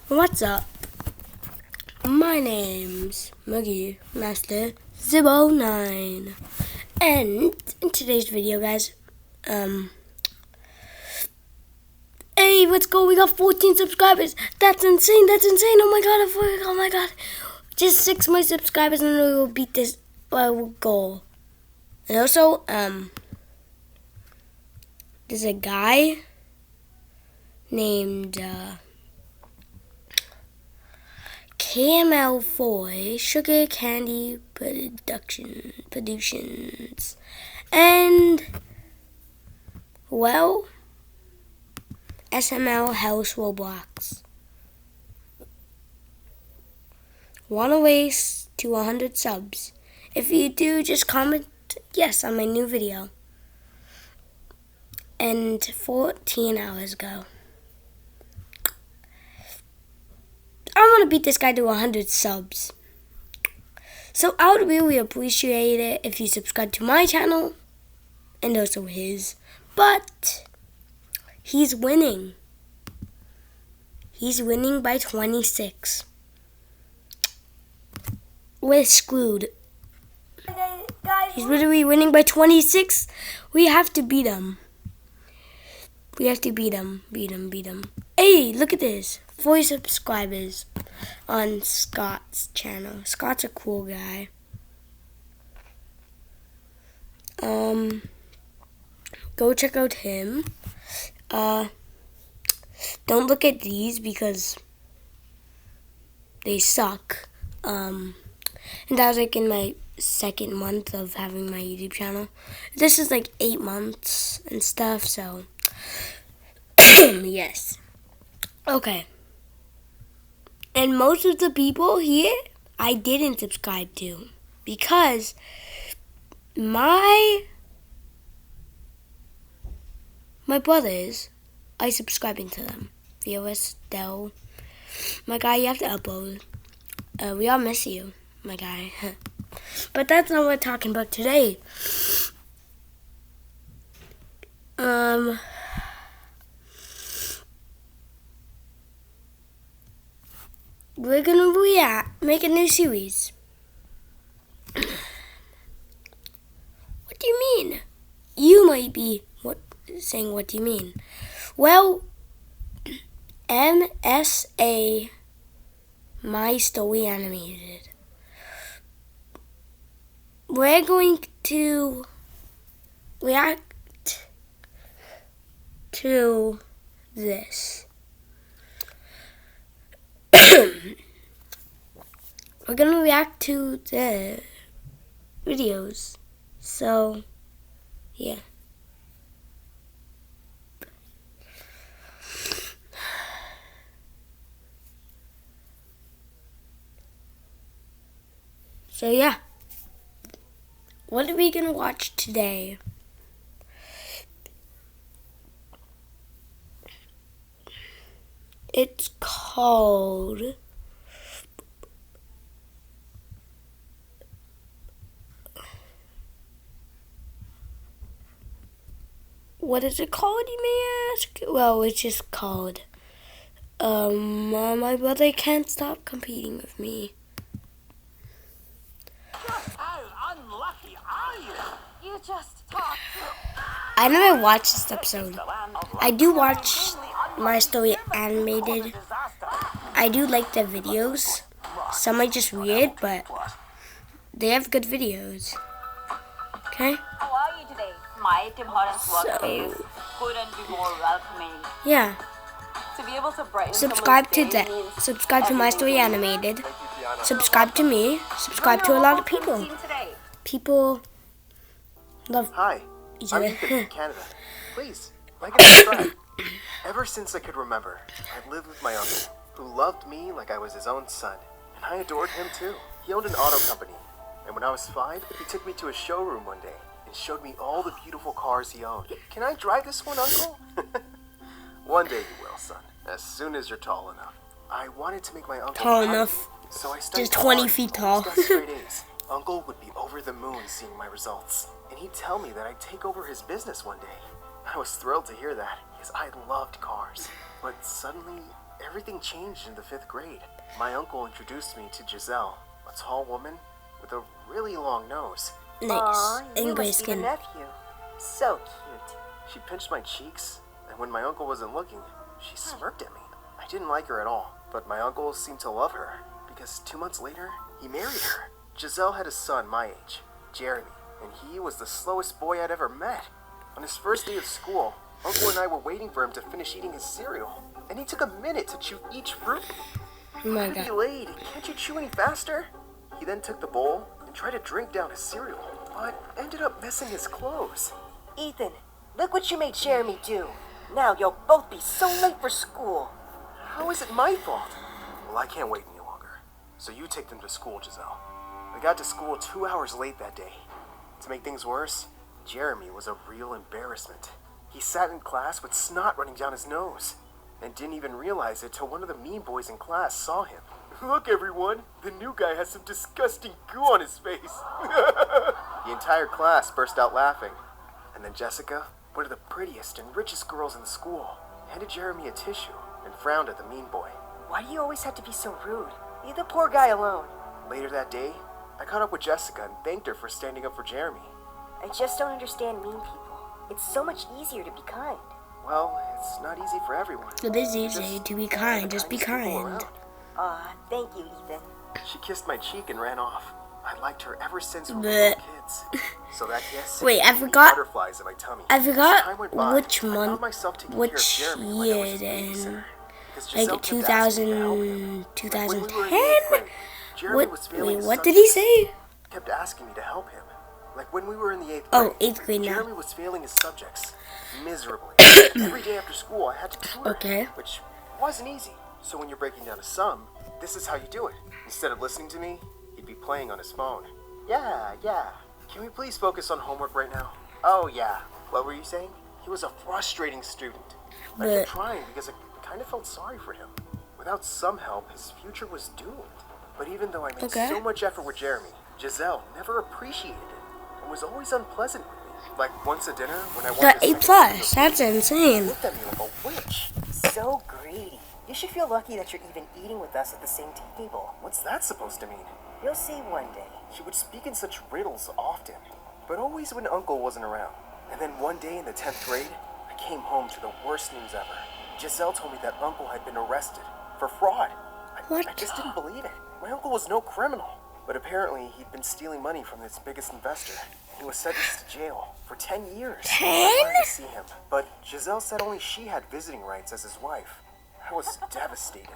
What's up? My name's Muggy Master 09, and in today's video, guys, hey, let's go! We got 14 subscribers. That's insane! That's insane! Oh my god! Just 6 more subscribers, and we will beat this goal. And also, there's a guy named KML4 Sugar Candy Productions, and well, SML House Roblox. Wanna race to 100 subs? If you do, just comment yes on my new video. And 14 hours ago, I want to beat this guy to 100 subs. So I would really appreciate it if you subscribe to my channel and also his. But he's winning. He's winning by 26. We're screwed. He's literally winning by 26. We have to beat him. We have to beat him. Hey, look at this. 4 subscribers on Scott's channel. Scott's a cool guy. Go check out him. Don't look at these because they suck. And that was like in my 2nd month of having my YouTube channel. This is like 8 months and stuff, so yes. Okay. And most of the people here I didn't subscribe to because my brothers, I subscribing to them. VOS, Dell. My guy, you have to upload. We all miss you, my guy. But that's not what we're talking about today. We're gonna make a new series. What do you mean? You might be saying, what do you mean? Well, MSA, My Story Animated. We're going to react to this. We're gonna react to the videos. So, yeah. So, yeah. What are we gonna watch today? It's called what is it called, you may ask? Well, it's just called My Brother Can't Stop Competing with Me. How unlucky are you? You just talked. I never watched this episode. I do watch My Story Animated. I do like their videos. Some are just weird, but they have good videos. Okay? How are you today? My Tim Hortons workplace couldn't be more welcoming. Yeah. To be able to brighten Subscribe to that. Subscribe to My Story Animated. Subscribe to me. Subscribe to a lot of people. People love each other. I'm Ethan from Canada. Please, like and subscribe. Ever since I could remember, I've lived with my uncle, who loved me like I was his own son. And I adored him too. He owned an auto company. And when I was 5, he took me to a showroom one day and showed me all the beautiful cars he owned. Can I drive this one, Uncle? One day you will, son. As soon as you're tall enough. I wanted to make my uncle Tall happy, enough. so I studied Just 20 hard feet and tall. got straight A's. Uncle would be over the moon seeing my results. And he'd tell me that I'd take over his business one day. I was thrilled to hear that, because I loved cars. But suddenly, everything changed in the 5th grade. My uncle introduced me to Giselle, a tall woman with a really long nose. Nice. Aw, you And gray must be the skin. nephew. So cute. She pinched my cheeks, and when my uncle wasn't looking, she smirked at me. I didn't like her at all, but my uncle seemed to love her, because 2 months later, he married her. Giselle had a son my age, Jeremy, and he was the slowest boy I'd ever met. On his first day of school, Uncle and I were waiting for him to finish eating his cereal, and he took a minute to chew each fruit. Oh my I'm god. delayed. Can't you chew any faster? He then took the bowl and tried to drink down his cereal, but ended up messing his clothes. Ethan, look what you made Jeremy do. Now you'll both be so late for school. How is it my fault? Well, I can't wait any longer. So you take them to school, Giselle. I got to school 2 hours late that day. To make things worse, Jeremy was a real embarrassment. He sat in class with snot running down his nose, and didn't even realize it till one of the mean boys in class saw him. Look, everyone, the new guy has some disgusting goo on his face. The entire class burst out laughing, and then Jessica, one of the prettiest and richest girls in the school, handed Jeremy a tissue and frowned at the mean boy. Why do you always have to be so rude? Leave the poor guy alone. Later that day, I caught up with Jessica and thanked her for standing up for Jeremy. I just don't understand mean people. It's so much easier to be kind. Well, it's not easy for everyone. It is easy to be kind. Just be kind. Aw, thank you, Ethan. She kissed my cheek and ran off. I liked her ever since we were Bleh. little kids. So that kiss Wait, I gave me forgot- butterflies in my tummy. I As time forgot went by, which I found month, myself taking which care of Jeremy like I year was his then. babysitter. Because Like Giselle kept asking me to help him. 2000, Like when we were in the 8th 2010? grade, Jeremy was What? failing Wait, his what did he subjects. say? Kept asking me to help him. Like when we were in the 8th grade. Oh, 8th grade now. Jeremy was failing his subjects miserably. Every day after school, I had to tutor, Okay. which wasn't easy. So when you're breaking down a sum, this is how you do it. Instead of listening to me, he'd be playing on his phone. Yeah. Can we please focus on homework right now? Oh, yeah. What were you saying? He was a frustrating student. I But- kept trying because I kind of felt sorry for him. Without some help, his future was doomed. But even though I made Okay. so much effort with Jeremy, Giselle never appreciated it and was always unpleasant with me. Like once at dinner when I Got wanted A+. That's insane. looked at me like a witch. So greedy. You should feel lucky that you're even eating with us at the same table. What's that supposed to mean? You'll see one day. She would speak in such riddles often, but always when Uncle wasn't around. And then one day in the 10th grade, I came home to the worst news ever. Giselle told me that Uncle had been arrested for fraud. What? I just didn't believe it. My uncle was no criminal. But apparently, he'd been stealing money from his biggest investor. He was sentenced to jail for 10 years. 10? I wanted to see him, but Giselle said only she had visiting rights as his wife. I was devastated.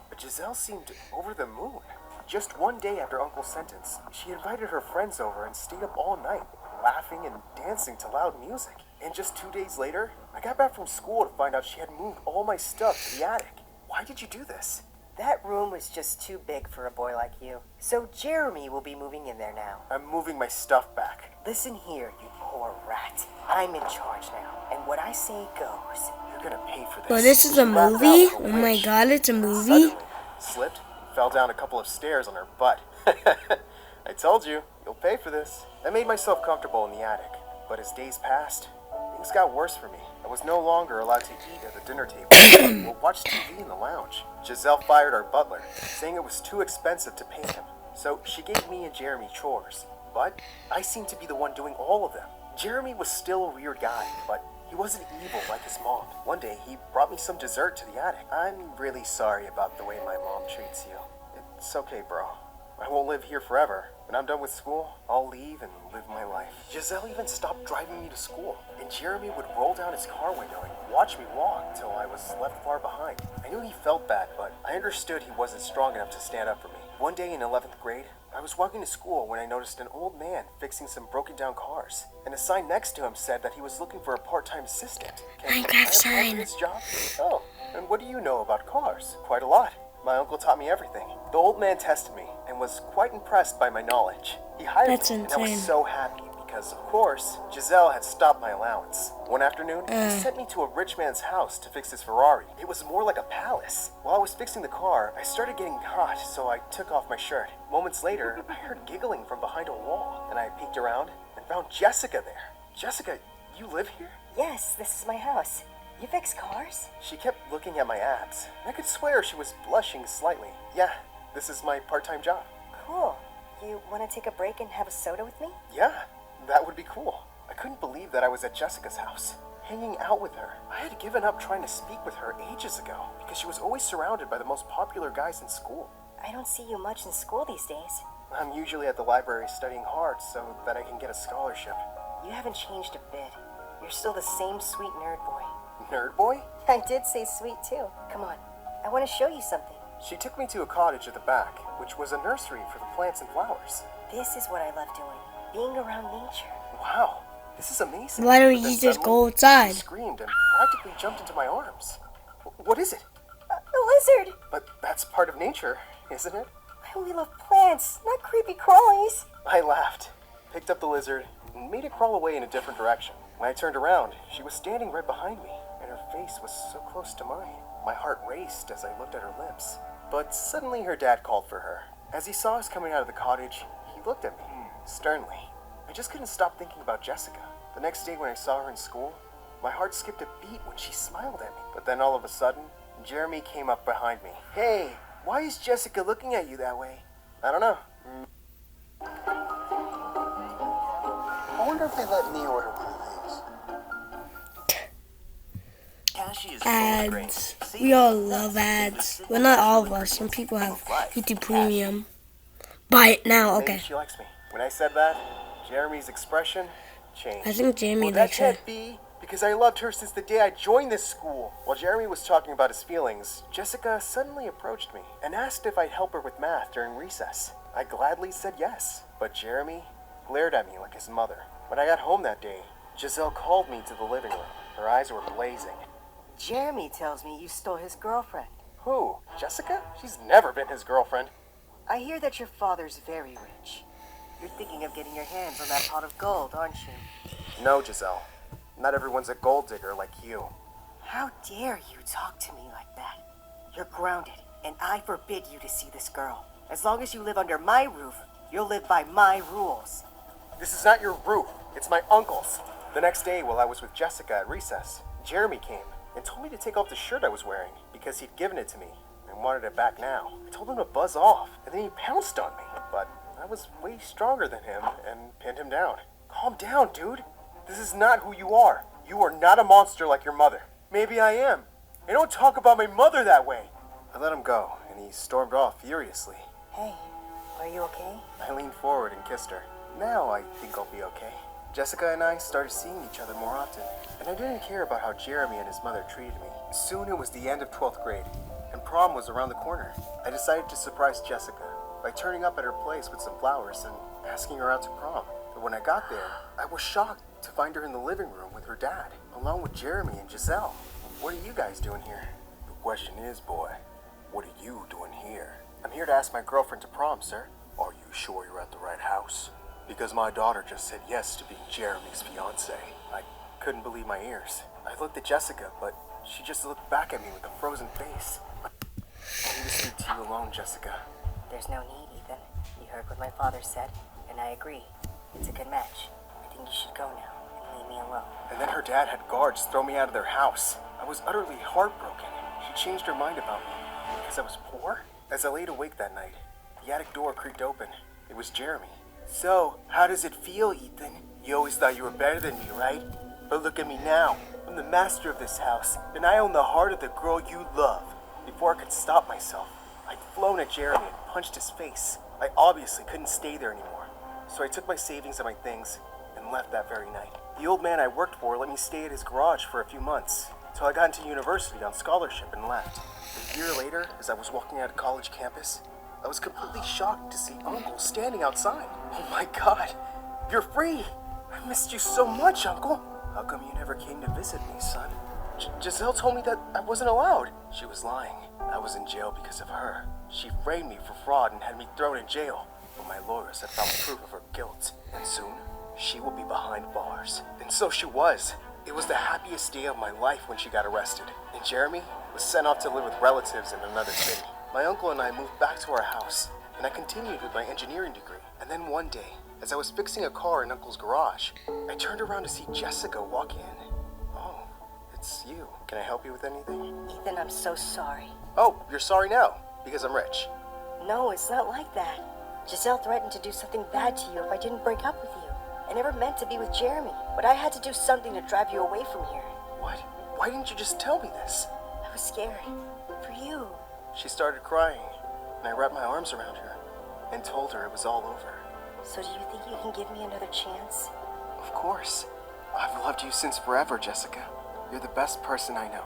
But Giselle seemed over the moon. Just one day after Uncle's sentence, she invited her friends over and stayed up all night, laughing and dancing to loud music. And just 2 days later, I got back from school to find out she had moved all my stuff to the attic. Why did you do this? That room was just too big for a boy like you. So Jeremy will be moving in there now. I'm moving my stuff back. Listen here, you poor rat. I'm in charge now, and what I say goes. You're gonna pay for this. Bro, this is a She laughed out movie? like a Oh my witch. god, it's a movie? Suddenly, slipped, and fell down a couple of stairs on her butt. I told you, you'll pay for this. I made myself comfortable in the attic, but as days passed, things got worse for me. I was no longer allowed to eat at the dinner table or watch TV in the lounge. Giselle fired our butler, saying it was too expensive to pay him. So she gave me and Jeremy chores, but I seemed to be the one doing all of them. Jeremy was still a weird guy, but he wasn't evil like his mom. One day, he brought me some dessert to the attic. I'm really sorry about the way my mom treats you. It's okay, bro. I won't live here forever. When I'm done with school, I'll leave and live my life. Giselle even stopped driving me to school, and Jeremy would roll down his car window and watch me walk till I was left far behind. I knew he felt bad, but I understood he wasn't strong enough to stand up for me. One day in 11th grade, I was walking to school when I noticed an old man fixing some broken down cars, and a sign next to him said that he was looking for a part-time assistant. Can Minecraft I apply sign. for this job? Oh, and what do you know about cars? Quite a lot. My uncle taught me everything. The old man tested me and was quite impressed by my knowledge. He hired That's me, and I was insane. so happy because, of course, Giselle had stopped my allowance. One afternoon, he sent me to a rich man's house to fix his Ferrari. It was more like a palace. While I was fixing the car, I started getting hot, so I took off my shirt. Moments later, I heard giggling from behind a wall, and I peeked around and found Jessica there. Jessica, you live here? Yes, this is my house. You fix cars? She kept looking at my abs. I could swear she was blushing slightly. Yeah, this is my part-time job. Cool. You want to take a break and have a soda with me? Yeah, that would be cool. I couldn't believe that I was at Jessica's house, hanging out with her. I had given up trying to speak with her ages ago because she was always surrounded by the most popular guys in school. I don't see you much in school these days. I'm usually at the library studying hard so that I can get a scholarship. You haven't changed a bit. You're still the same sweet nerd boy. Nerd boy? I did say sweet too. Come on, I want to show you something. She took me to a cottage at the back, which was a nursery for the plants and flowers. This is what I love doing, being around nature. Wow, this is amazing. Why don't But then you just suddenly, go outside? She screamed and practically jumped into my arms. What is it? A lizard! But that's part of nature, isn't it? I only love plants, not creepy crawlies. I laughed, picked up the lizard, and made it crawl away in a different direction. When I turned around, she was standing right behind me, and her face was so close to mine. My heart raced as I looked at her lips. But suddenly her dad called for her. As he saw us coming out of the cottage, he looked at me, sternly. I just couldn't stop thinking about Jessica. The next day when I saw her in school, my heart skipped a beat when she smiled at me. But then all of a sudden, Jeremy came up behind me. Hey, why is Jessica looking at you that way? I don't know. I wonder if they let me order one of these. Cashy is full of grain. Ads. See? We all love ads. Well, not all of us. Some people have YouTube Premium. Buy it now. Maybe Okay. she likes me. When I said that, Jeremy's expression changed. I think Jamie Well, that likes her. can't be, because I loved her since the day I joined this school. While Jeremy was talking about his feelings, Jessica suddenly approached me and asked if I'd help her with math during recess. I gladly said yes, but Jeremy glared at me like his mother. When I got home that day, Giselle called me to the living room. Her eyes were blazing. Jeremy tells me you stole his girlfriend. Who? Jessica? She's never been his girlfriend. I hear that your father's very rich. You're thinking of getting your hands on that pot of gold, aren't you? No, Giselle. Not everyone's a gold digger like you. How dare you talk to me like that? You're grounded, and I forbid you to see this girl. As long as you live under my roof, you'll live by my rules. This is not your roof. It's my uncle's. The next day, while I was with Jessica at recess, Jeremy came and told me to take off the shirt I was wearing because he'd given it to me and wanted it back now. I told him to buzz off, and then he pounced on me. But I was way stronger than him and pinned him down. Calm down, dude. This is not who you are. You are not a monster like your mother. Maybe I am. And don't talk about my mother that way. I let him go, and he stormed off furiously. Hey, are you okay? I leaned forward and kissed her. Now I think I'll be okay. Jessica and I started seeing each other more often, and I didn't care about how Jeremy and his mother treated me. Soon it was the end of 12th grade, and prom was around the corner. I decided to surprise Jessica by turning up at her place with some flowers and asking her out to prom. But when I got there, I was shocked to find her in the living room with her dad, along with Jeremy and Giselle. What are you guys doing here? The question is, boy, what are you doing here? I'm here to ask my girlfriend to prom, sir. Are you sure you're at the right house? Because my daughter just said yes to being Jeremy's fiancé. I couldn't believe my ears. I looked at Jessica, but she just looked back at me with a frozen face. I need to speak to you alone, Jessica. There's no need, Ethan. You heard what my father said, and I agree. It's a good match. I think you should go now and leave me alone. And then her dad had guards throw me out of their house. I was utterly heartbroken. She changed her mind about me because I was poor. As I laid awake that night, the attic door creaked open. It was Jeremy. So, how does it feel, Ethan? You always thought you were better than me, right? But look at me now. I'm the master of this house, and I own the heart of the girl you love. Before I could stop myself, I'd flown at Jeremy and punched his face. I obviously couldn't stay there anymore. So I took my savings and my things and left that very night. The old man I worked for let me stay at his garage for a few months, till I got into university on scholarship and left. A year later, as I was walking out of college campus, I was completely shocked to see Uncle standing outside. Oh my God, you're free! I missed you so much, Uncle. How come you never came to visit me, son? Giselle told me that I wasn't allowed. She was lying. I was in jail because of her. She framed me for fraud and had me thrown in jail. But my lawyers had found proof of her guilt, and soon she will be behind bars. And so she was. It was the happiest day of my life when she got arrested, and Jeremy was sent off to live with relatives in another city. My uncle and I moved back to our house, and I continued with my engineering degree. And then one day, as I was fixing a car in Uncle's garage, I turned around to see Jessica walk in. Oh, it's it's you. Can I help you with anything? Ethan, I'm so sorry. Oh, you're sorry now because I'm rich. No, it's not like that. Giselle threatened to do something bad to you if I didn't break up with you. I never meant to be with Jeremy, but I had to do something to drive you away from here. What? Why didn't you just tell me this? I was scared. For you. She started crying, and I wrapped my arms around her and told her it was all over. So do you think you can give me another chance? Of course. I've loved you since forever, Jessica. You're the best person I know.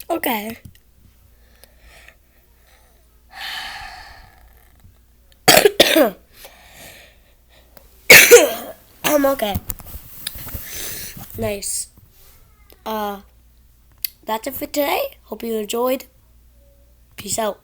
Okay. I'm okay. Nice. That's it for today. Hope you enjoyed. Peace out.